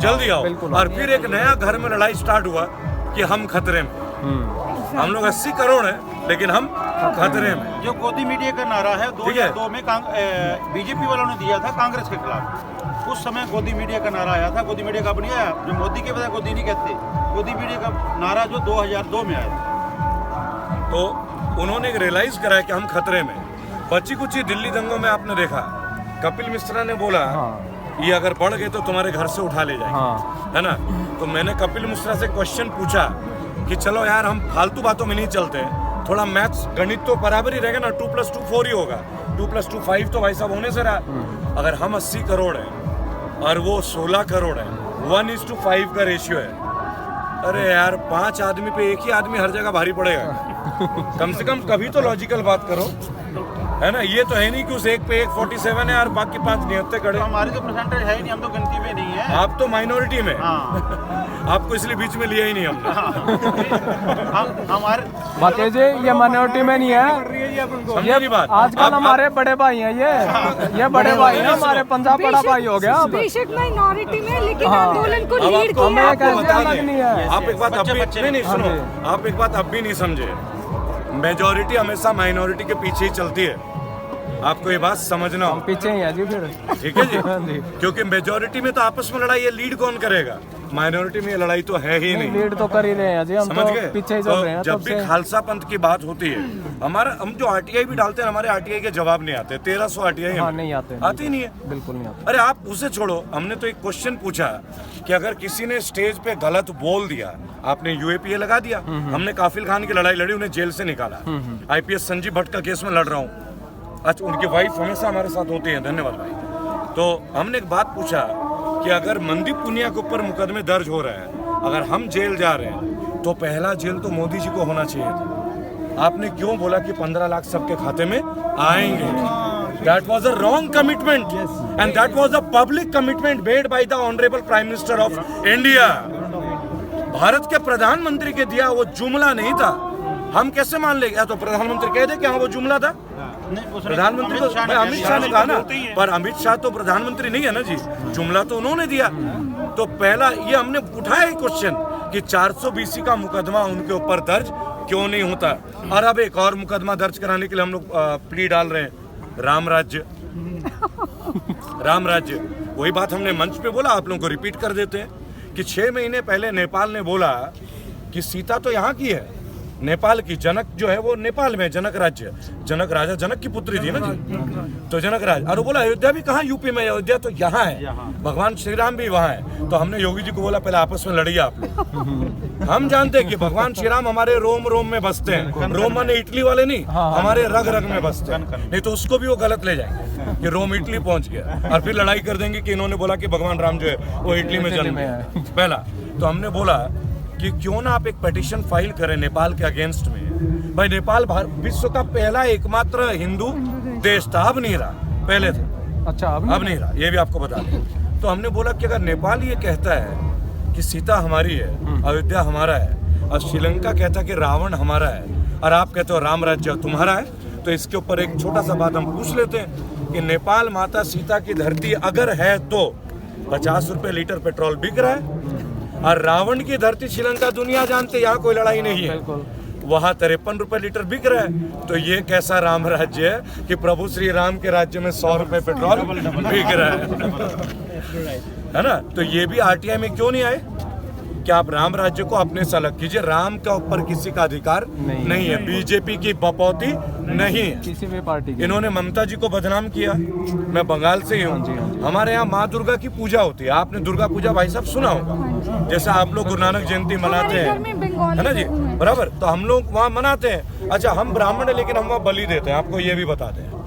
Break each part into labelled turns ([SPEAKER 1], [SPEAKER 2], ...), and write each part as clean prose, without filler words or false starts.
[SPEAKER 1] जल्दी आओ। और फिर एक नया घर में लड़ाई स्टार्ट हुआ कि हम खतरे में। हम लोग 80 करोड़ हैं लेकिन हम खतरे में।
[SPEAKER 2] जो गोदी मीडिया का नारा है 2002 में बीजेपी वालों ने दिया था कांग्रेस के खिलाफ, उस समय गोदी मीडिया का नारा आया था। गोदी मीडिया का नहीं आया, जो मोदी के बजाय गोदी नहीं कहते, गोदी मीडिया का नारा जो 2002 में आया था।
[SPEAKER 1] तो उन्होंने रियलाइज करा कि हम खतरे में। बच्ची कुछ दिल्ली दंगों में आपने देखा, कपिल मिश्रा ने बोला ये अगर बढ़ गए तो तुम्हारे घर से उठा ले जाएंगे, है ना। तो मैंने कपिल मिश्रा से क्वेश्चन पूछा कि चलो यार हम फालतू बातों में नहीं चलते, थोड़ा मैथ्स गणित तो बराबर ही रहेगा ना, 2 + 2 4 ही होगा, 2 + 2 5 तो भाई साहब होने से रहा। अगर हम 80 करोड़ हैं और वो 16 करोड़ है, 1:5 का रेशियो है। अरे यार 5 आदमी पे एक ही आदमी हर जगह भारी पड़ेगा। कम से कम कभी तो लॉजिकल बात करो, है ना। ये तो है नहीं कि उस एक पे 147 है और बाकी 5 निहत्ते खड़े।
[SPEAKER 2] तो हमारी तो परसेंटेज है ही नहीं, हम तो गिनती में नहीं है।
[SPEAKER 1] आप तो माइनॉरिटी में। आपको इसलिए बीच में लिया ही नहीं हमने।
[SPEAKER 2] हमारे
[SPEAKER 3] बाकी जी ये माइनॉरिटी में नहीं है,
[SPEAKER 1] ये बात
[SPEAKER 3] आजकल हमारे बड़े भाई हैं, ये बड़े भाई हैं हमारे, पंजाब बड़ा भाई हो गया।
[SPEAKER 4] बेशक माइनॉरिटी में, लेकिन आंदोलन को लीड
[SPEAKER 1] आपको
[SPEAKER 4] किया।
[SPEAKER 1] आप एक बात अभी नहीं सुनो, आप एक बात अब भी नहीं समझे। मेजॉरिटी हमेशा माइनॉरिटी के पीछे ही चलती है, आपको ये बात समझना हो।
[SPEAKER 3] पीछे ही है जी फिर,
[SPEAKER 1] ठीक है जी। क्योंकि मेजॉरिटी में तो आपस में लड़ाई है, लीड कौन करेगा? माइनॉरिटी में ये लड़ाई तो है ही नहीं।
[SPEAKER 3] लीड तो कर ही रहे हैं जी, हम
[SPEAKER 1] समझ
[SPEAKER 3] तो
[SPEAKER 1] गए?
[SPEAKER 3] पीछे ही चल रहे हैं।
[SPEAKER 1] जब भी खालसा पंथ की बात होती है, हमारा हम जो आरटीआई भी डालते हैं, हमारे आरटीआई के जवाब नहीं आते। 1300 आरटीआई
[SPEAKER 3] नहीं आते,
[SPEAKER 1] आती नहीं है,
[SPEAKER 3] बिल्कुल नहीं आते।
[SPEAKER 1] अरे आप उसे छोड़ो, हमने तो एक क्वेश्चन पूछा कि अगर किसी ने स्टेज पे गलत बोल दिया, आपने यूएपीए लगा दिया। हमने काफिल खान की लड़ाई लड़ी, उन्हें जेल से निकाला। आईपीएस संजीव भट्ट का केस में लड़ रहा हूँ। अच्छा, उनकी वाइफ हमेशा हमारे साथ होती है, धन्यवाद भाई। तो हमने एक बात पूछा कि अगर मनदीप पुनिया के ऊपर मुकदमे दर्ज हो रहे हैं, अगर हम जेल जा रहे हैं, तो पहला जेल तो मोदी जी को होना चाहिए था। आपने क्यों बोला कि 15 लाख सबके खाते में आएंगे? That was a wrong commitment, and that was a public commitment made by the honorable Prime Minister of India. Bharat के प्रधानमंत्री के दिया वो जुमला नहीं था। हम कैसे मान लेंगे? या तो प्रधानमंत्री कह दे कि हाँ वो जुमला था। प्रधानमंत्री तो अमित शाह ने कहा ना, पर अमित शाह तो प्रधानमंत्री नहीं है ना जी, जुमला तो उन्होंने दिया। तो पहला ये हमने उठाया ही क्वेश्चन कि 420 का मुकदमा उनके ऊपर दर्ज क्यों नहीं होता। और अब एक और मुकदमा दर्ज कराने के लिए हम लोग प्ली डाल रहे हैं, राम राज्य। राम राज्य, वही बात हमने मंच पे बोला, आप लोगों को रिपीट कर देते हैं कि 6 महीने पहले नेपाल ने बोला कि सीता तो यहाँ की है, नेपाल की। जनक जो है वो नेपाल में, जनक राज्य, जनक राजा जनक की पुत्री थी ना जी, तो जनक राज। और वो बोला अयोध्या भी कहाँ, यूपी में, अयोध्या तो यहाँ है, भगवान श्री राम भी वहाँ है। तो हमने योगी जी को बोला पहले आपस में लड़िए आप लोग। हम जानते हैं कि भगवान श्री राम हमारे रोम रोम में बसते हैं। रोम माने इटली वाले नहीं, हमारे रग रग में बसते हैं। नहीं तो उसको भी वो गलत ले जाएंगे कि रोम इटली पहुंच गया, और फिर लड़ाई कर देंगे कि इन्होंने बोला कि भगवान राम जो है वो इटली में जन्म गया पहला। तो हमने बोला कि क्यों ना आप एक पिटीशन फाइल करें नेपाल के अगेंस्ट में। भाई नेपाल विश्व का पहला एकमात्र हिंदू देश था, अब नहीं रहा, पहले था।
[SPEAKER 3] अच्छा, अब
[SPEAKER 1] नहीं रहा, ये भी आपको बता दें। तो हमने बोला कि अगर नेपाल ये कहता है कि सीता हमारी है, अयोध्या हमारा है, और श्रीलंका कहता है कि रावण हमारा है, और आप कहते हो राम राज्य तुम्हारा है, तो इसके ऊपर एक छोटा सा बात हम पूछ लेते हैं कि नेपाल माता सीता की धरती अगर है तो 50 रुपए लीटर पेट्रोल बिक रहा है, और रावण की धरती श्रीलंका दुनिया जानते, यहाँ कोई लड़ाई नहीं है, वहाँ 53 रुपए लीटर बिक रहा है। तो ये कैसा राम राज्य है कि प्रभु श्री राम के राज्य में 100 रुपए पेट्रोल बिक रहा है ना। तो ये भी आरटीआई में क्यों नहीं आए कि आप राम राज्य को अपने से अलग कीजिए। राम का ऊपर किसी का अधिकार नहीं है, बीजेपी की बपौती नहीं है,
[SPEAKER 3] किसी भी पार्टी की।
[SPEAKER 1] इन्होंने ममता जी को बदनाम किया। मैं बंगाल से ही हूँ, हमारे यहाँ माँ दुर्गा की पूजा होती है। आपने दुर्गा पूजा भाई साहब सुना होगा, जैसा आप लोग गुरु नानक जयंती मनाते हैं, है ना जी, बराबर। तो हम लोग वहाँ मनाते हैं। अच्छा, हम ब्राह्मण है लेकिन हम वहाँ बलि देते हैं, आपको ये भी बताते हैं।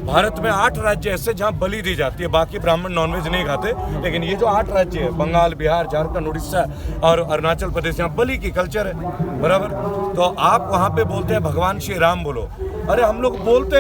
[SPEAKER 1] भारत में 8 राज्य ऐसे जहाँ बलि दी जाती है, बाकी ब्राह्मण नॉनवेज नहीं खाते, लेकिन ये जो 8 राज्य है, बंगाल, बिहार, झारखंड, उड़ीसा और अरुणाचल प्रदेश, यहाँ बलि की कल्चर है, बराबर। तो आप वहाँ पे बोलते हैं भगवान श्री राम बोलो, अरे हम लोग बोलते